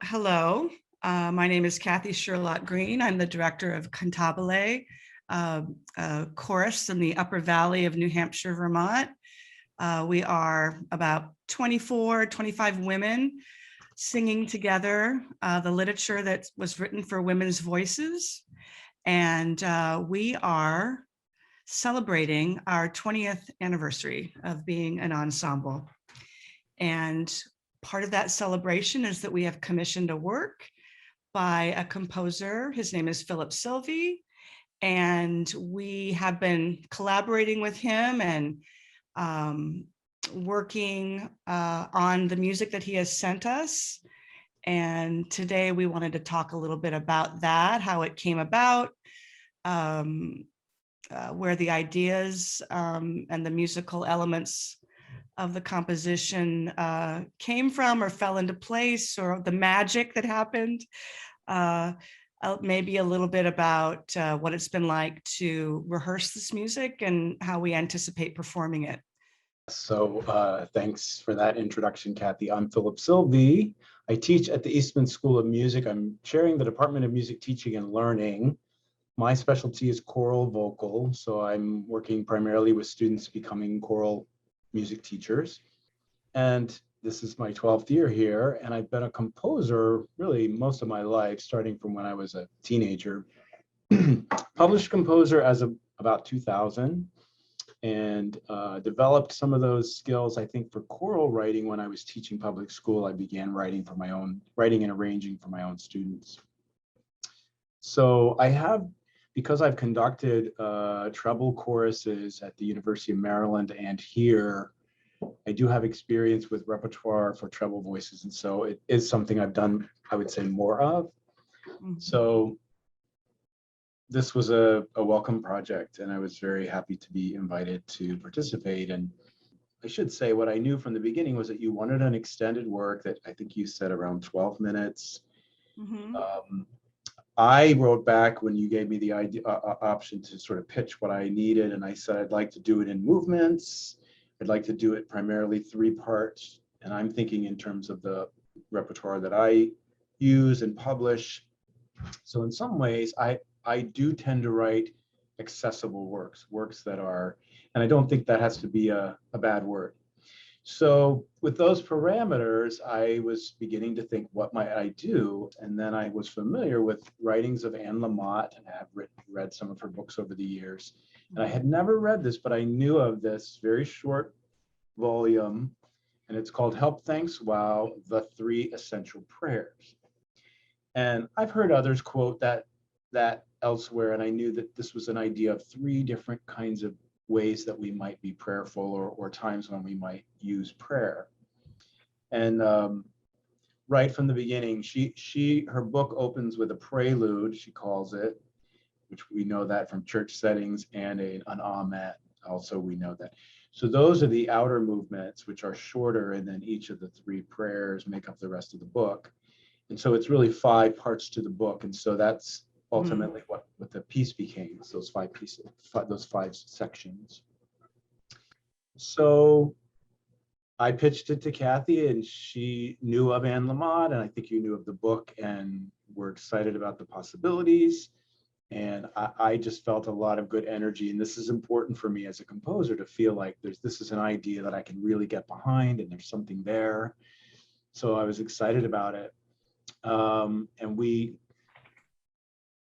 Hello, my name is Kathy Sherlock Green. I'm the director of Cantabile Chorus in the Upper Valley of New Hampshire, Vermont. We are about 24, 25 women singing together the literature that was written for women's voices. And we are celebrating our 20th anniversary of being an ensemble. And part of that celebration is that we have commissioned a work by a composer. His name is Silvey, and we have been collaborating with him and working on the music that he has sent us. And today we wanted to talk a little bit about that, how it came about, where the ideas and the musical elements of the composition came from or fell into place, or the magic that happened. Maybe a little bit about what it's been like to rehearse this music and how we anticipate performing it. So thanks for that introduction, Kathy. I'm Silvey. I teach at the Eastman School of Music. I'm chairing the Department of Music Teaching and Learning. My specialty is choral vocal, so I'm working primarily with students becoming choral music teachers. And this is my 12th year here, and I've been a composer really most of my life, starting from when I was a teenager. Published composer as of about 2000, and developed some of those skills, I think, for choral writing when I was teaching public school. I began writing and arranging for my own students. So because I've conducted treble choruses at the University of Maryland and here, I do have experience with repertoire for treble voices, and so it is something I've done, I would say, more of. So this was a welcome project, and I was very happy to be invited to participate. And I should say, what I knew from the beginning was that you wanted an extended work that I think you said around 12 minutes. I wrote back when you gave me the option to sort of pitch what I needed, and I said I'd like to do it in movements. I'd like to do it primarily 3 parts, and I'm thinking in terms of the repertoire that I use and publish. So in some ways, I do tend to write accessible works that are, and I don't think that has to be a bad word. So with those parameters, I was beginning to think, what might I do? And then I was familiar with writings of Anne Lamott, and I have read some of her books over the years. And I had never read this, but I knew of this very short volume, and it's called Help, Thanks, Wow, The 3 Essential Prayers. And I've heard others quote that elsewhere, and I knew that this was an idea of 3 different kinds of ways that we might be prayerful, or times when we might use prayer. And right from the beginning, her book opens with a prelude, she calls it, which we know that from church settings, and an amen. Also, we know that. So those are the outer movements, which are shorter, and then each of the 3 prayers make up the rest of the book. And so it's really 5 parts to the book, and so that's ultimately what the piece became, those 5 pieces, those 5 sections. So I pitched it to Kathy, and she knew of Anne Lamott, and I think you knew of the book, and we're excited about the possibilities. And I just felt a lot of good energy, and this is important for me as a composer, to feel like this is an idea that I can really get behind, and there's something there. So I was excited about it. And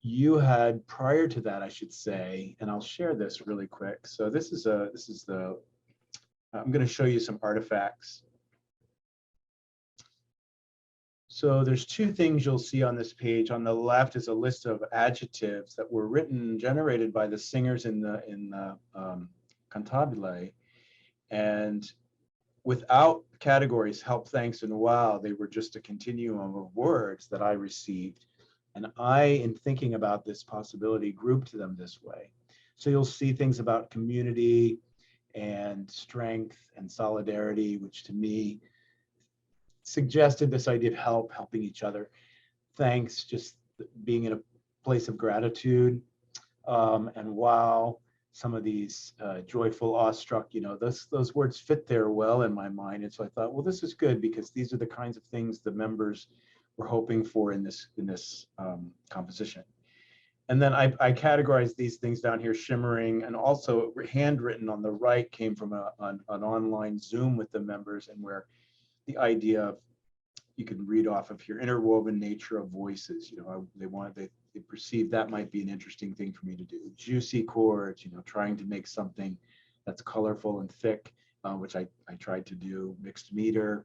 you had, prior to that, I should say, and I'll share this really quick. So I'm going to show you some artifacts. So there's 2 things you'll see on this page. On the left is a list of adjectives that were generated by the singers in the cantabile, and without categories, help, thanks, and wow, they were just a continuum of words that I received. And I, in thinking about this possibility, grouped them this way. So you'll see things about community and strength and solidarity, which to me suggested this idea of helping each other. Thanks, just being in a place of gratitude. And wow, some of these joyful, awestruck, those words fit there well in my mind. And so I thought, well, this is good, because these are the kinds of things the members we're hoping for in this composition. And then I categorized these things down here, shimmering, and also handwritten on the right came from an online Zoom with the members, and where the idea of, you can read off of here, interwoven nature of voices. They perceive that might be an interesting thing for me to do. Juicy chords, trying to make something that's colorful and thick, which I tried to do. Mixed meter.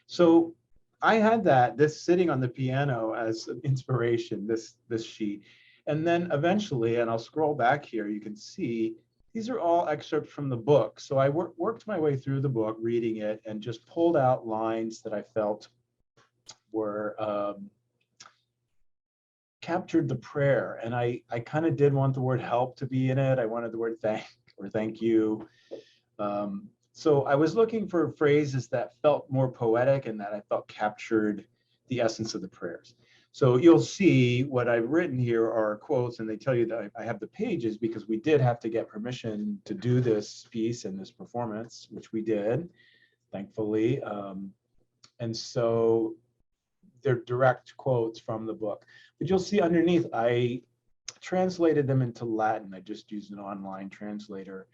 So I had this sitting on the piano as an inspiration, this sheet. And then eventually, and I'll scroll back here, you can see these are all excerpts from the book. So I worked my way through the book, reading it, and just pulled out lines that I felt were captured the prayer. And I kind of did want the word help to be in it. I wanted the word thank you. So I was looking for phrases that felt more poetic and that I felt captured the essence of the prayers. So you'll see what I've written here are quotes, and they tell you that I have the pages because we did have to get permission to do this piece and this performance, which we did, thankfully. And so they're direct quotes from the book. But you'll see underneath, I translated them into Latin. I just used an online translator,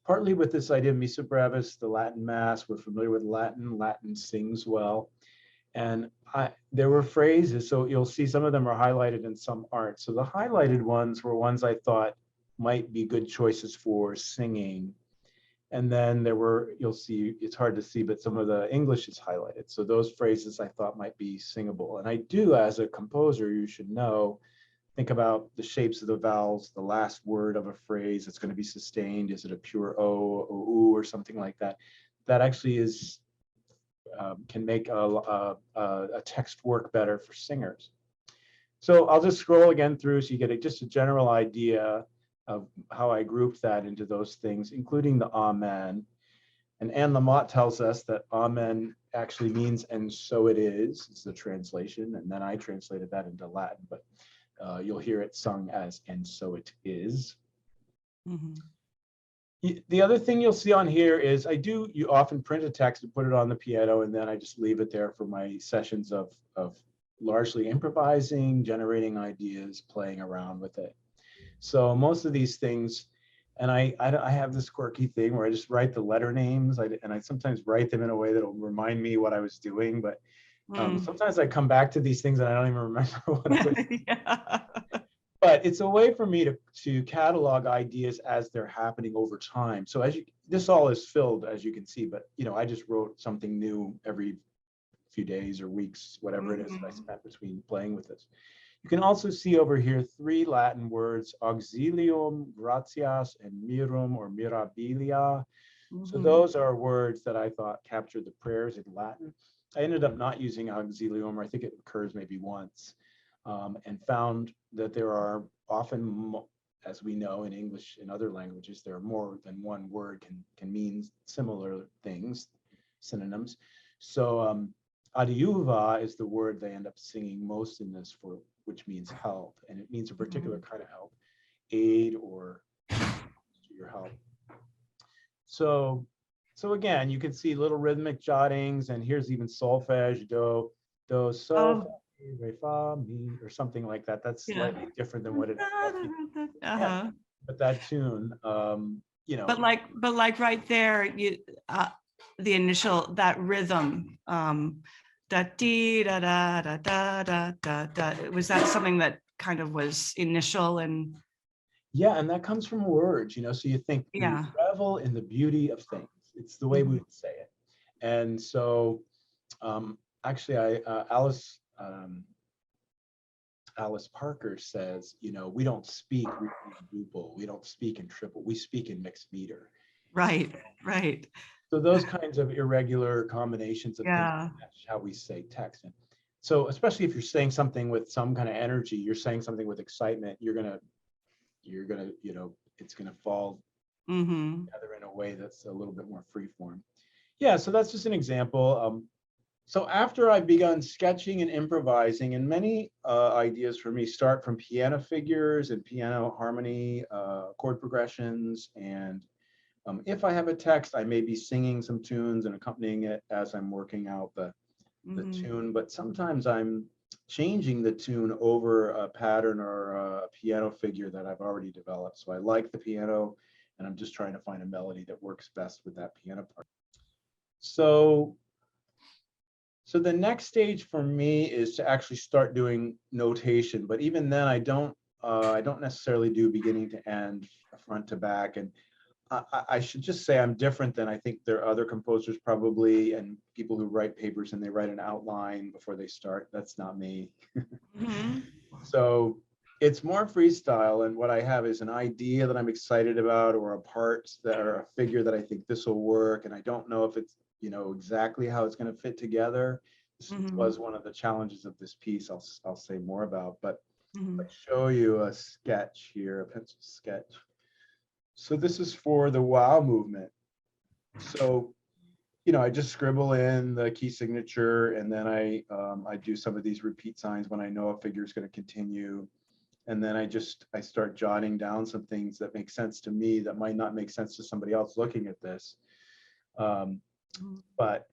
partly with this idea of Missa Brevis, the Latin Mass. We're familiar with Latin. Latin sings well. And there were phrases, so you'll see some of them are highlighted and some aren't. So the highlighted ones were ones I thought might be good choices for singing. And then there were, you'll see, it's hard to see, but some of the English is highlighted. So those phrases I thought might be singable. And I do, as a composer, you should know, think about the shapes of the vowels, the last word of a phrase that's going to be sustained. Is it a pure O, O, or something like that? That actually is can make a text work better for singers. So I'll just scroll again through so you get just a general idea of how I grouped that into those things, including the Amen. And Anne Lamott tells us that Amen actually means "and so it is." It's the translation, and then I translated that into Latin, but you'll hear it sung as "and so it is." Mm-hmm. The other thing you'll see on here is you often print a text and put it on the piano, and then I just leave it there for my sessions of largely improvising, generating ideas, playing around with it. So most of these things, and I have this quirky thing where I just write the letter names, and I sometimes write them in a way that'll remind me what I was doing, but sometimes I come back to these things and I don't even remember what I was doing. Yeah. But it's a way for me to catalog ideas as they're happening over time. So this all is filled, as you can see, but I just wrote something new every few days or weeks, whatever it is that I spent between playing with this. You can also see over here 3 Latin words, auxilium, gratias, and mirum or mirabilia. So those are words that I thought captured the prayers in Latin. I ended up not using auxilium, or I think it occurs maybe once. And found that there are often, as we know in English and other languages, there are more than one word can mean similar things, synonyms. So adiuva is the word they end up singing most in this for, which means help, and it means a particular kind of help, aid or to your help. So again, you can see little rhythmic jottings, and here's even solfege, do, sol, re, fa, mi, or something like that. That's slightly different than what it is. Yeah, but that tune, But like right there, the initial, that rhythm, da dee da da da da da da da. Was that something that kind of was initial and? Yeah, and that comes from words, so you think we revel in the beauty of things. It's the way we would say it. And so actually Alice Parker says, we don't speak duple, we don't speak in triple, we speak in mixed meter. Right. So those kinds of irregular combinations of things, that's how we say text. And so especially if you're saying something with some kind of energy, you're saying something with excitement, you're gonna, it's gonna fall together in a way that's a little bit more freeform. Yeah, so that's just an example. So after I've begun sketching and improvising, and many ideas for me start from piano figures and piano harmony, chord progressions, and if I have a text, I may be singing some tunes and accompanying it as I'm working out the tune. But sometimes I'm changing the tune over a pattern or a piano figure that I've already developed. So I like the piano, and I'm just trying to find a melody that works best with that piano part. So the next stage for me is to actually start doing notation, but even then I don't necessarily do beginning to end, front to back. And I should just say I'm different than I think there are other composers probably, and people who write papers and they write an outline before they start. That's not me. Mhm. So it's more freestyle, and what I have is an idea that I'm excited about, or a part that, or a figure that I think this will work, and I don't know if it's, exactly how it's going to fit together. This Mhm. was one of the challenges of this piece. I'll say more about, but Mhm. I'll show you a sketch here, a pencil sketch. So this is for the wow movement. So I just scribble in the key signature, and then I do some of these repeat signs when I know a figure is going to continue. And then I start jotting down some things that make sense to me that might not make sense to somebody else looking at this. Um, but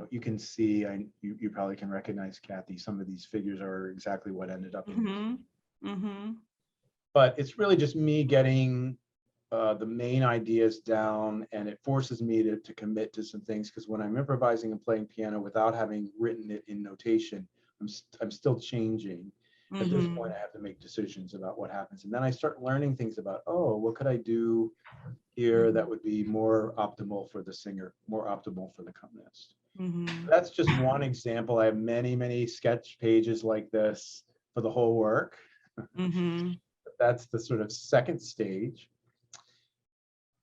you can see, you probably can recognize, Kathy, some of these figures are exactly what ended up in this. Mhm. Mhm. But it's really just me getting the main ideas down, and it forces me to commit to some things, because when I'm improvising and playing piano without having written it in notation, I'm still changing. At this point, Mhm. I have to make decisions about what happens, and then I start learning things about, oh, what could I do here that would be more optimal for the singer, more optimal for the componist. Mhm. That's just one example. I have many, many sketch pages like this for the whole work. Mhm. That's the sort of second stage.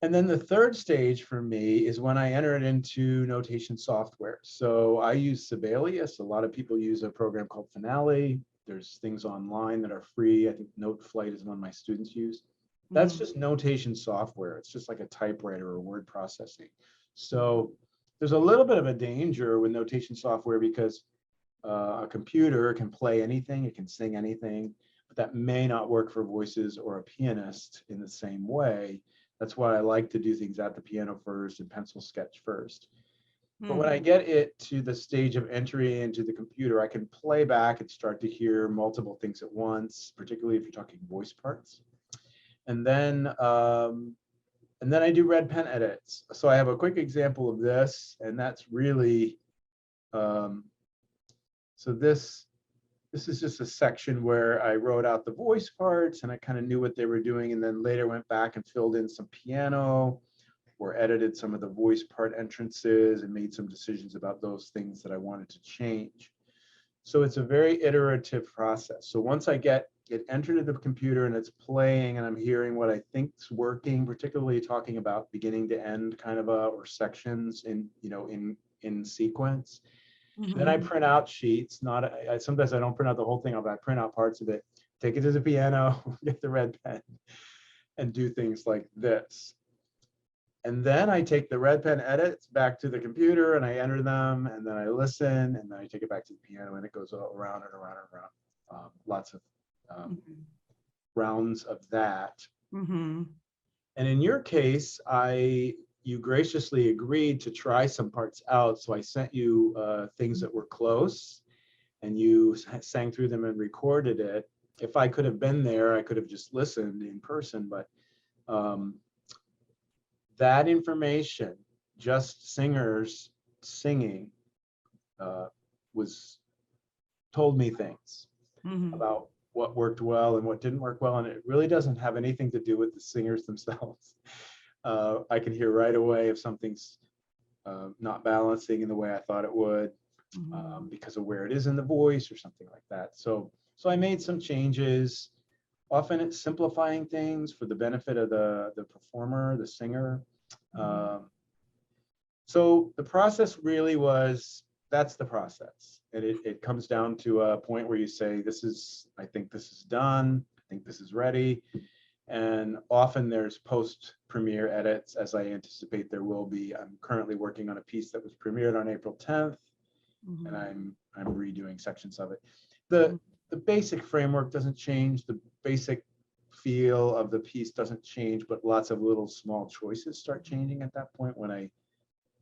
And then the third stage for me is when I enter it into notation software. So I use Sibelius. A lot of people use a program called Finale. There's things online that are free. I think Noteflight is one my students use. That's Mhm. just notation software. It's just like a typewriter or word processing. So there's a little bit of a danger with notation software, because a computer can play anything, it can sing anything, but that may not work for voices or a pianist in the same way. That's why I like to do things at the piano first and pencil sketch first. But when I Mhm. get it to the stage of entry into the computer, I can play back and start to hear multiple things at once, particularly if you're talking voice parts. And then I do red pen edits. So I have a quick example of this, and that's really um, so this is just a section where I wrote out the voice parts and I kind of knew what they were doing, and then later went back and filled in some piano or edited some of the voice part entrances and made some decisions about those things that I wanted to change. So it's a very iterative process. So once I get it entered into the computer and it's playing and I'm hearing what I think's working, particularly talking about beginning to end kind of or sections in sequence, then I Mhm. print out sheets. Not sometimes I don't print out the whole thing. I print out parts of it, take it to the piano, get the red pen, and do things like this. And then I take the red pen edits back to the computer and I enter them, and then I listen, and then I take it back to the piano, and it goes around and around and around. Lots of rounds of that. Mhm. And in your case, you graciously agreed to try some parts out. So I sent you things that were close, and you sang through them and recorded it. If I could have been there, I could have just listened in person, but um, that information, just singers singing, uh, was told me things Mhm. about what worked well and what didn't work well, and it really doesn't have anything to do with the singers themselves. I can hear right away if something's not balancing in the way I thought it would, Mhm. because of where it is in the voice or something like that. So I made some changes. Often it's simplifying things for the benefit of the performer, the singer. Mhm. Um, so the process really was, that's the process. And it comes down to a point where you say, I think this is done. I think this is ready. And often there's post-premiere edits, as I anticipate there will be. I'm currently working on a piece that was premiered on April 10th, and Mhm. I'm redoing sections of it. The basic framework doesn't change. The basic feel of the piece doesn't change, but lots of little small choices start changing at that point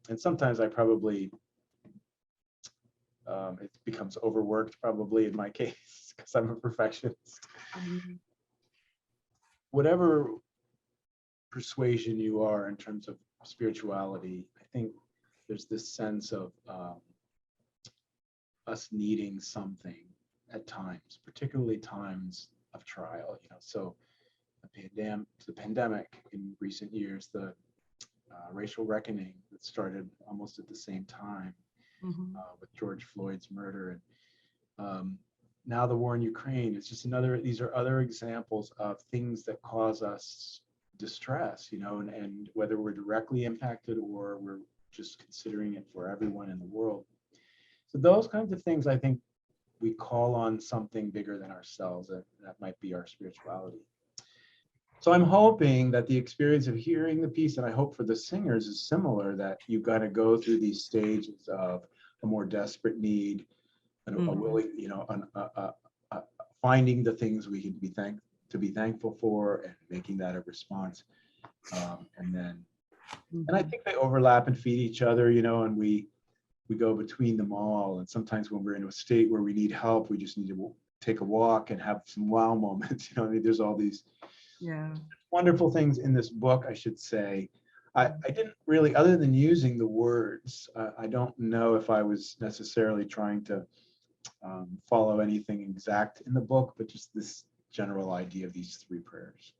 and sometimes I probably It becomes overworked probably in my case because I'm a perfectionist. Whatever persuasion you are in terms of spirituality, I think there's this sense of us needing something at times, particularly times of trial. So the pandemic in recent years, the racial reckoning that started almost at the same time with George Floyd's murder, and now the war in Ukraine. It's just these are other examples of things that cause us distress, and whether we're directly impacted or we're just considering it for everyone in the world. So those kinds of things, I think we call on something bigger than ourselves, that might be our spirituality. So I'm hoping that the experience of hearing the piece, and I hope for the singers, is similar, that you got to go through these stages of a more desperate need, and a willing, finding the things we can be thankful for, and making that a response. And I think they overlap and feed each other, and we go between them all. And sometimes when we're in a state where we need help, we just need to take a walk and have some wow moments. There's all these wonderful things in this book, I should say. I didn't really, other than using the words, I don't know if I was necessarily trying to follow anything exact in the book, but just this general idea of these three prayers.